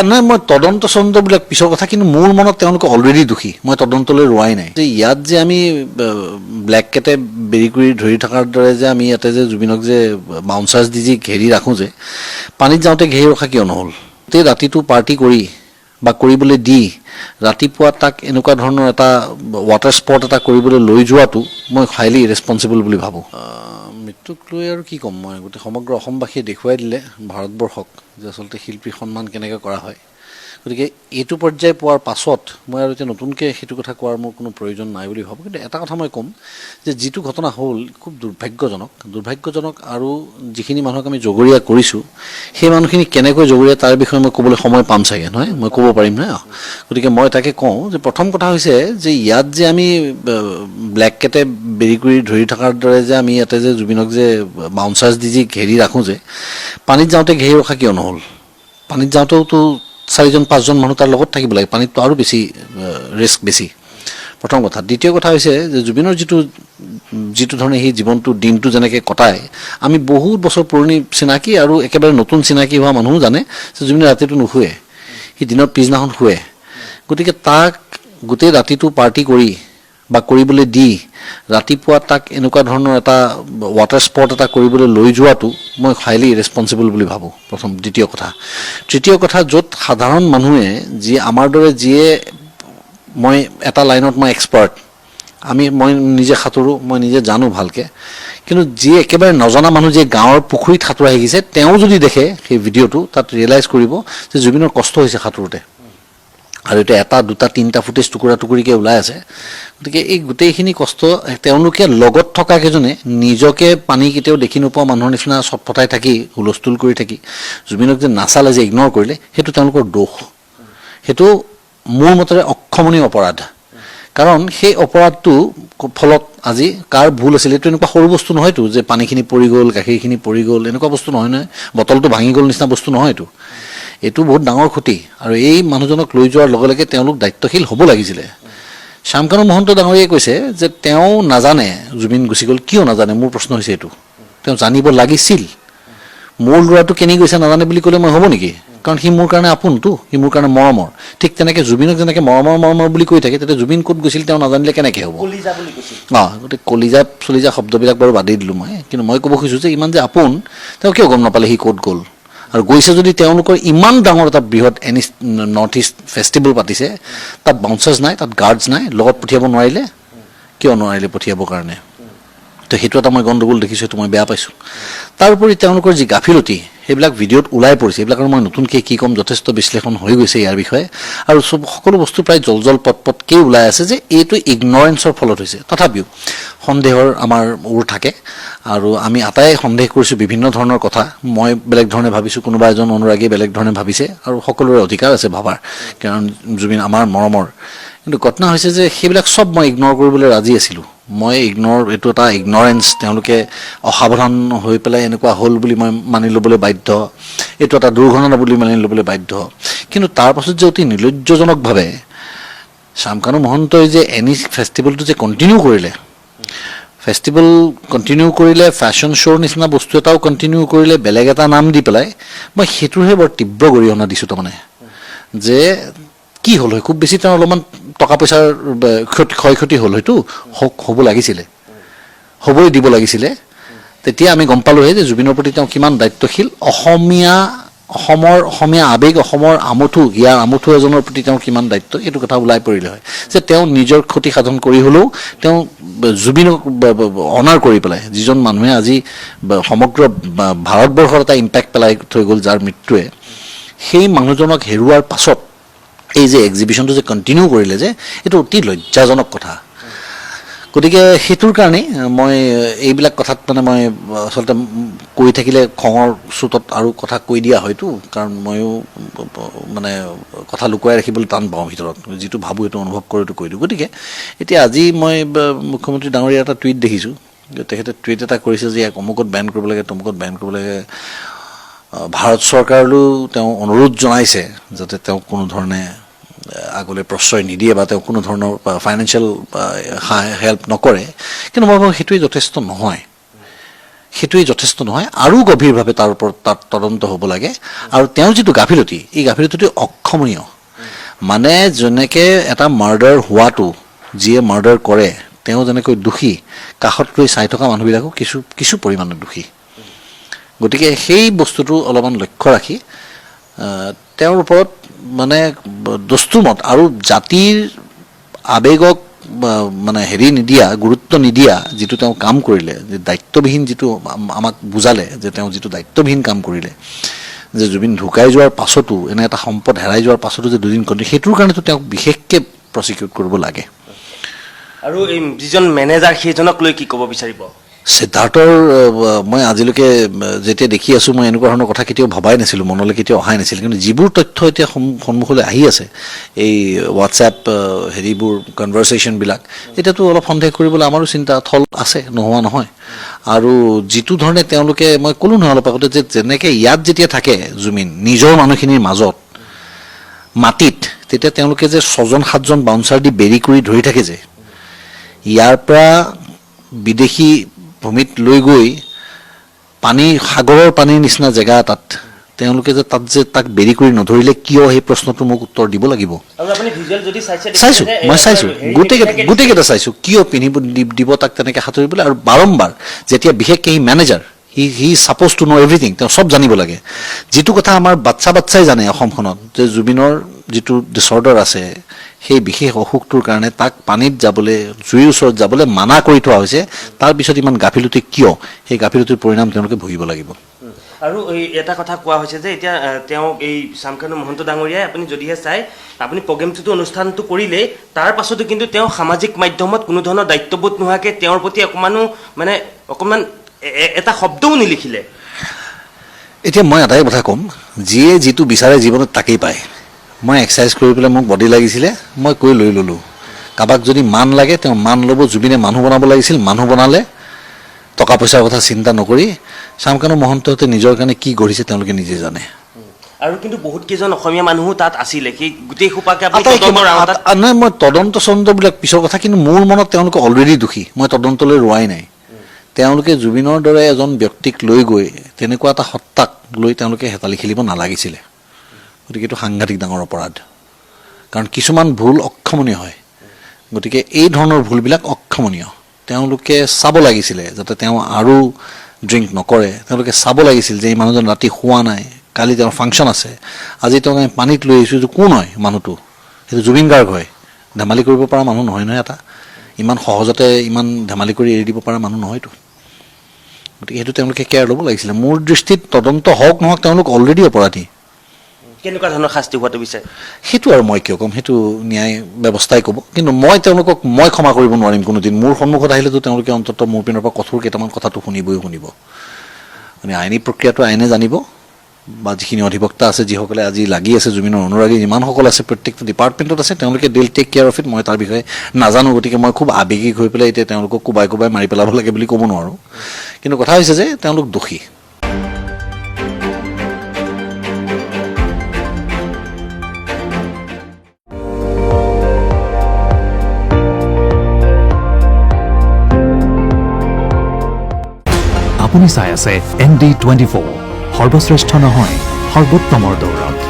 নাই মই তদন্ত চদন্তবিলাক পিছৰ কথা, কিন্তু মোৰ মনত তেওঁলোকে অলৰেডি দোষী। মই তদন্তলৈ ৰোৱাই নাই। যে ইয়াত যে আমি ব্লেক কেটে বেৰি কৰি ধৰি থকাৰ দৰে যে আমি ইয়াতে যে জুবিনক যে বাউন্সাৰ্ছ দি যি ঘেৰি ৰাখোঁ, যে পানীত যাওঁতে ঘেৰি ৰখা কিয় নহ'ল? গোটেই ৰাতিটো পাৰ্টি কৰি বা কৰিবলৈ দি ৰাতিপুৱা তাক এনেকুৱা ধৰণৰ এটা ৱাটাৰ স্পট এটা কৰিবলৈ লৈ যোৱাটো মই হাইলি ইৰেছপনচিবল বুলি ভাবোঁ। মৃত্যুক লৈ আৰু কি ক'ম, মই গোটেই সমগ্ৰ অসমবাসীয়ে দেখুৱাই দিলে ভাৰতবৰ্ষক যে আচলতে শিল্পীৰ সন্মান কেনেকৈ কৰা হয়। গতিকে এইটো পৰ্যায় পোৱাৰ পাছত মই আৰু এতিয়া নতুনকৈ সেইটো কথা কোৱাৰ মোৰ কোনো প্ৰয়োজন নাই বুলি ভাবোঁ। কিন্তু এটা কথা মই ক'ম যে যিটো ঘটনা হ'ল খুব দুৰ্ভাগ্যজনক, আৰু যিখিনি মানুহক আমি জগৰীয়া কৰিছোঁ সেই মানুহখিনি কেনেকৈ জগৰীয়া তাৰ বিষয়ে মই ক'বলৈ সময় পাম চাগে, নহয় মই ক'ব পাৰিম নহয়। গতিকে মই তাকে কওঁ যে প্ৰথম কথা হৈছে যে ইয়াত যে আমি ব্লেক কেটে বেৰি কৰি ধৰি থকাৰ দৰে যে আমি ইয়াতে যে জুবিনক যে বাউন্সাৰ্ছ দি যি ঘেৰি ৰাখোঁ, যে পানীত যাওঁতে ঘেৰি ৰখা কিয় নহ'ল? পানীত যাওঁতেওতো 4-5জন মানুহ তাৰ লগত থাকিব লাগে। পানীততো আৰু বেছি ৰিস্ক বেছি, প্ৰথম কথা। দ্বিতীয় কথা হৈছে যে জুবিনৰ যিটো ধৰণে সেই জীৱনটো দিনটো যেনেকৈ কটায়, আমি বহুত বছৰ পুৰণি চিনাকি আৰু একেবাৰে নতুন চিনাকি হোৱা মানুহো জানে যে জুবিনে ৰাতিটো নুশুৱে, সি দিনৰ পিছদিনাখন শুৱে। গতিকে তাক গোটেই ৰাতিটো পাৰ্টি কৰি বা কৰিবলৈ দি ৰাতিপুৱা তাক এনেকুৱা ধৰণৰ এটা ৱাটাৰ স্পট এটা কৰিবলৈ লৈ যোৱাটো মই হাইলি ইৰেছপনচিবল বুলি ভাবোঁ, প্ৰথম। দ্বিতীয় কথা। তৃতীয় কথা, য'ত সাধাৰণ মানুহে যি আমাৰ দৰে যিয়ে, মই এটা লাইনত মই এক্সপাৰ্ট, মই নিজে সাঁতোৰোঁ, মই নিজে জানো ভালকৈ, কিন্তু যিয়ে একেবাৰে নজনা মানুহ যিয়ে গাঁৱৰ পুখুৰীত সাঁতোৰা শিকিছে, তেওঁ যদি দেখে সেই ভিডিঅ'টো, তাত ৰিয়েলাইজ কৰিব যে জুবিনৰ কষ্ট হৈছে সাঁতোৰোতে। আৰু এতিয়া 1, 2, 3টা ফুটেজ টুকুৰা টুকুৰিকৈ ওলাই আছে। গতিকে এই গোটেইখিনি কষ্ট তেওঁলোকে লগত থকা কেইজনে নিজকে পানী কেতিয়াও দেখি নোপোৱা মানুহৰ নিচিনা চটফটাই থাকি, হুলস্থুল কৰি থাকি জুবিনক যে নাচালে, যে ইগন'ৰ কৰিলে, সেইটো তেওঁলোকৰ দোষ। সেইটো মোৰ মতেৰে অক্ষমনীয় অপৰাধ। কাৰণ সেই অপৰাধটো ফলত আজি কাৰ ভুল আছিল? এইটো এনেকুৱা সৰু বস্তু নহয়তো যে পানীখিনি পৰি গ'ল, গাখীৰখিনি পৰি গ'ল, এনেকুৱা বস্তু নহয় নহয়। বটলটো ভাঙি গ'ল নিচিনা বস্তু নহয়তো। এইটো বহুত ডাঙৰ ক্ষতি। আৰু এই মানুহজনক লৈ যোৱাৰ লগে লগে তেওঁলোক দায়িত্বশীল হ'ব লাগিছিলে। শ্যামকানু মহন্ত ডাঙৰীয়াই কৈছে যে তেওঁ নাজানে জুবিন গুচি গ'ল। কিয় নাজানে? মোৰ প্ৰশ্ন হৈছে এইটো। তেওঁ জানিব লাগিছিল। মোৰ ল'ৰাটো কেনি গৈছে নাজানে বুলি ক'লে মই হ'ব নেকি? কাৰণ সি মোৰ কাৰণে আপোনটো, সি মোৰ কাৰণে মৰমৰ। ঠিক তেনেকৈ জুবিনক যেনেকৈ মৰমৰ বুলি কৈ থাকে, তেতিয়া জুবিন ক'ত গৈছিল তেওঁ নাজানিলে কেনেকৈ হ'ব? গতিকে কলিজা শব্দবিলাক বাৰু বাদেই দিলোঁ মই। কিন্তু মই ক'ব খুজিছোঁ যে ইমান যে আপোন, তেওঁ কিয় গম নাপালে সি ক'ত গ'ল? আৰু গৈছে যদি তেওঁলোকৰ ইমান ডাঙৰ এটা বৃহৎ নৰ্থ ইষ্ট ফেষ্টিভেল পাতিছে, তাত বাউন্সাৰ্ছ নাই, তাত গাৰ্ডছ নাই, লগত পঠিয়াব নোৱাৰিলে? কিয় নোৱাৰিলে পঠিয়াবৰ কাৰণে? তো সেইটো এটা মই গণ্ডগোল দেখিছোঁ, সেইটো মই বেয়া পাইছোঁ। তাৰোপৰি তেওঁলোকৰ যি গাফিলতি, সেইবিলাক ভিডিঅ'ত ওলাই পৰিছে। এইবিলাক আৰু মই নতুনকৈ কি ক'ম, যথেষ্ট বিশ্লেষণ হৈ গৈছে ইয়াৰ বিষয়ে। আৰু সকলো বস্তু প্ৰায় জল পটকেই ওলাই আছে যে এইটো ইগনৰেঞ্চৰ ফলত হৈছে। তথাপিও সন্দেহৰ আমাৰ ওৰ থাকে, আৰু আমি আটাই সন্দেহ কৰিছোঁ বিভিন্ন ধৰণৰ কথা। মই বেলেগ ধৰণে ভাবিছোঁ, কোনোবা এজন অনুৰাগীয়ে বেলেগ ধৰণে ভাবিছে, আৰু সকলোৰে অধিকাৰ আছে ভাবাৰ, কাৰণ জুবিন আমাৰ মৰমৰ। কিন্তু ঘটনা হৈছে যে সেইবিলাক চব মই ইগন'ৰ কৰিবলৈ ৰাজি আছিলোঁ। এইটো এটা ইগনৰেঞ্চ, তেওঁলোকে অসাৱধান হৈ পেলাই এনেকুৱা হ'ল বুলি মই মানি ল'বলৈ বাধ্য। এইটো এটা দুৰ্ঘটনা বুলি মানি ল'বলৈ বাধ্য। কিন্তু তাৰ পাছত যে অতি নিৰ্লজ্জজনকভাৱে শ্যামকানু মহন্তই যে ফেষ্টিভেলটো যে কণ্টিনিউ কৰিলে, ফেশ্বন শ্ব'ৰ নিচিনা বস্তু এটাও কণ্টিনিউ কৰিলে, বেলেগ এটা নাম দি পেলাই, মই সেইটোৰহে বৰ তীব্ৰ গৰিহণা দিছোঁ। তাৰমানে যে কি হ'ল হয়, খুব বেছি তেওঁ অলপমান টকা পইচাৰ ক্ষয় ক্ষতি হ'ল, হয়তো হ'ব লাগিছিলে, হ'বই দিব লাগিছিলে। তেতিয়া আমি গম পালোঁহে যে জুবিনৰ প্ৰতি তেওঁ কিমান দায়িত্বশীল। অসমীয়া আৱেগ, অসমৰ ইয়াৰ আমঠু এজনৰ প্ৰতি তেওঁ কিমান দায়িত্ব, এইটো কথা ওলাই পৰিলে হয় যে তেওঁ নিজৰ ক্ষতি সাধন কৰি হ'লেও তেওঁ জুবিনক অনাৰ কৰি পেলাই, যিজন মানুহে আজি সমগ্ৰ ভাৰতবৰ্ষৰ এটা ইম্পেক্ট পেলাই থৈ গ'ল, যাৰ মৃত্যুৱে, সেই মানুহজনক হেৰুৱাৰ পাছত এই যে এক্সিবিশ্যনটো যে কণ্টিনিউ কৰিলে, যে এইটো অতি লজ্জাজনক কথা। গতিকে সেইটোৰ কাৰণেই মই এইবিলাক কথাত মই আচলতে কৈ থাকিলে খঙৰ চোতত আৰু কথা কৈ দিয়া হয়তো, কাৰণ ময়ো কথা লুকুৱাই ৰাখিবলৈ টান পাওঁ ভিতৰত, যিটো ভাবোঁ সেইটো অনুভৱ কৰোঁতো কৈ দিওঁ। গতিকে এতিয়া আজি মই মুখ্যমন্ত্ৰী ডাঙৰীয়াৰ এটা টুইট দেখিছোঁ, তেখেতে টুইট এটা কৰিছে যে ইয়াক অমুকত বেন কৰিব লাগে, তমুকত বেন কৰিব লাগে। ভাৰত চৰকাৰলৈও তেওঁ অনুৰোধ জনাইছে যাতে তেওঁক কোনো ধৰণে আগলৈ প্ৰশ্ৰয় নিদিয়ে বা তেওঁ কোনো ধৰণৰ ফাইনেন্সিয়েল হেল্প নকৰে। কিন্তু মই ভাবোঁ সেইটোৱে যথেষ্ট নহয়। সেইটোৱেই যথেষ্ট নহয়, আৰু গভীৰভাৱে তাৰ ওপৰত তাত তদন্ত হ'ব লাগে। আৰু তেওঁৰ যিটো গাফিলতি, এই গাফিলতিটো অক্ষমনীয়। মানে যেনেকৈ এটা মাৰ্ডাৰ হোৱাটো, যিয়ে মাৰ্ডাৰ কৰে তেওঁ যেনেকৈ দোষী, কাষত লৈ চাই থকা মানুহবিলাকো কিছু পৰিমাণে দোষী। গতিকে সেই বস্তুটো অলপমান লক্ষ্য ৰাখি তেওঁৰ ওপৰত মানে দস্তুৰমত আৰু জাতিৰ আৱেগক মানে নিদিয়া, গুৰুত্ব নিদিয়া যিটো তেওঁ কাম কৰিলে, যে দায়িত্ববিহীন যিটো আমাক বুজালে, যে তেওঁ যিটো দায়িত্ববিহীন কাম কৰিলে, যে জুবিন ঢুকাই যোৱাৰ পাছতো, এনে এটা সম্পদ হেৰাই যোৱাৰ পাছতো যে দুদিন কণ্টিনিউ, সেইটোৰ কাৰণেতো তেওঁক বিশেষকৈ প্ৰচিকিউট কৰিব লাগে। আৰু এই যিজন মেনেজাৰ সেইজনক লৈ কি ক'ব বিচাৰিব? সিদ্ধাৰ্থৰ মই আজিলৈকে যেতিয়া দেখি আছোঁ, মই এনেকুৱা ধৰণৰ কথা কেতিয়াও ভবাই নাছিলোঁ, মনলৈ কেতিয়াও অহাই নাছিল। কিন্তু যিবোৰ তথ্য এতিয়া সন্মুখলৈ আহি আছে, এই হোৱাটছএপ কনভাৰচেশ্যনবিলাক, এতিয়াতো অলপ সন্দেহ কৰিবলৈ আমাৰো চিন্তা থল আছে, নোহোৱা নহয়। আৰু যিটো ধৰণে তেওঁলোকে, মই ক'লোঁ নহয় অলপ আগতে, যে যেনেকৈ ইয়াত যেতিয়া থাকে জুবিন নিজৰ মানুহখিনিৰ মাজত মাটিত, তেতিয়া তেওঁলোকে যে 6-7জন বাউন্সাৰ দি বেৰি কৰি ধৰি থাকে, যে ইয়াৰ পৰা বিদেশী ভূমিত লৈ গৈ সাগৰৰ পানীৰ নিচিনা জেগা এটাত তেওঁলোকে যে তাত যে তাক বেৰি কৰি নধৰিলে কিয়, সেই প্ৰশ্নটো মোক উত্তৰ দিব লাগিব। চাইছোঁ, মই চাইছোঁ, গোটেইকেইটা চাইছোঁ, কিয় পিন্ধিব দিব তাক তেনেকৈ সাঁতুৰিবলৈ। আৰু বাৰম্বাৰ যেতিয়া বিশেষকৈ সি মেনেজাৰ, হি ছাপ'জ টু ন' এভৰিথিং, তেওঁ চব জানিব লাগে। যিটো কথা আমাৰ বাচ্চাই জানে অসমখনত, যে জুবিনৰ যিটো ডিছঅৰ্ডাৰ আছে, সেই বিশেষ অসুখটোৰ কাৰণে তাক পানীত যাবলৈ, জুইৰ ওচৰত যাবলৈ মানা কৰি থোৱা হৈছে। তাৰপিছত ইমান গাফিলতি কিয়, সেই গাফিলতিৰ পৰিণাম তেওঁলোকে ভুগিব লাগিব। আৰু এই এটা কথা কোৱা হৈছে যে এতিয়া তেওঁ এই চামকানু মহন্ত ডাঙৰীয়াই, আপুনি যদিহে চাই, আপুনি প্ৰগ্ৰেমটোতো অনুষ্ঠানটো কৰিলেই, তাৰ পাছতো কিন্তু তেওঁ সামাজিক মাধ্যমত কোনো ধৰণৰ দায়িত্ববোধ নোহোৱাকৈ তেওঁৰ প্ৰতি অকণমান এটা শব্দও নিলিখিলে। এতিয়া মই এটাই কথা ক'ম, যিয়ে যিটো বিচাৰে জীৱনত তাকেই পায়। মই এক্সাৰচাইজ কৰি পেলাই মোক বডি লাগিছিলে, মই কৈ লৈ ল'লোঁ। কাৰোবাক যদি মান লাগে তেওঁ মান ল'ব। জুবিনে মানুহ বনাব লাগিছিল, মানুহ বনালে, টকা পইচাৰ কথা চিন্তা নকৰি। চামকানু মহন্তহঁতে নিজৰ কাৰণে কি গঢ়িছে তেওঁলোকে নিজে জানে। আৰু কিন্তু বহুত কেইজন অসমীয়া মানুহো তাত আছিলে, সেই গোটেই সোপাকে নহয়, মই তদন্ত চদন্তবিলাক পিছৰ কথা, কিন্তু মোৰ মনত তেওঁলোকে অলৰেডি দোষী। মই তদন্তলৈ ৰোৱাই নাই। তেওঁলোকে জুবিনৰ দৰে এজন ব্যক্তিক লৈ গৈ তেনেকুৱা এটা সত্তাক লৈ তেওঁলোকে হেতালি খেলিব নালাগিছিলে। গতিকে এইটো সাংঘাতিক ডাঙৰ অপৰাধ, কাৰণ কিছুমান ভুল অক্ষমনীয় হয়। গতিকে এই ধৰণৰ ভুলবিলাক অক্ষমনীয়। তেওঁলোকে চাব লাগিছিলে যাতে তেওঁ আৰু ড্ৰিংক নকৰে। তেওঁলোকে চাব লাগিছিল যে এই মানুহজন ৰাতি শোৱা নাই, কালি তেওঁৰ ফাংচন আছে, আজি তেওঁক আমি পানীত লৈ আহিছোঁ। এইটো কোন হয় মানুহটো? সেইটো জুবিন গাৰ্গ হয়। ধেমালি কৰিব পৰা মানুহ নহয় এটা, ইমান সহজতে ইমান ধেমালি কৰি এৰি দিব পৰা মানুহ নহয়তো। গতিকে সেইটো তেওঁলোকে কেয়াৰ ল'ব লাগিছিলে। মোৰ দৃষ্টিত তদন্ত হওক নহওক, তেওঁলোক অলৰেডি অপৰাধী। কেনেকুৱা ধৰণৰ শাস্তি হোৱাটো বিচাৰে? সেইটো আৰু মই কিয় ক'ম, সেইটো ন্যায় ব্যৱস্থাই ক'ব। কিন্তু মই তেওঁলোকক ক্ষমা কৰিব নোৱাৰিম কোনোদিন। মোৰ সন্মুখত আহিলেতো তেওঁলোকে অন্ততঃ মোৰ পিনৰ পৰা কঠোৰ কেইটামান কথাটো শুনিব। মানে আইনী প্ৰক্ৰিয়াটো আইনে জানিব, বা যিখিনি অধিবক্তা আছে, যিসকলে আজি লাগি আছে, জুবিনৰ অনুৰাগী যিমানসকল আছে, প্ৰত্যেকটো ডিপাৰ্টমেণ্টত আছে, তেওঁলোকে দিল টেক কেয়াৰ অফ ইট। মই তাৰ বিষয়ে নাজানো, গতিকে মই খুব আৱেগিক হৈ পেলাই এতিয়া তেওঁলোকক কোবাই মাৰি পেলাব লাগে বুলি ক'ব নোৱাৰোঁ। কিন্তু কথা হৈছে যে তেওঁলোক দোষী। আপুনি চাই আছে ND24, সৰ্বশ্ৰেষ্ঠ নহয়, সৰ্বোত্তমৰ দৌৰত।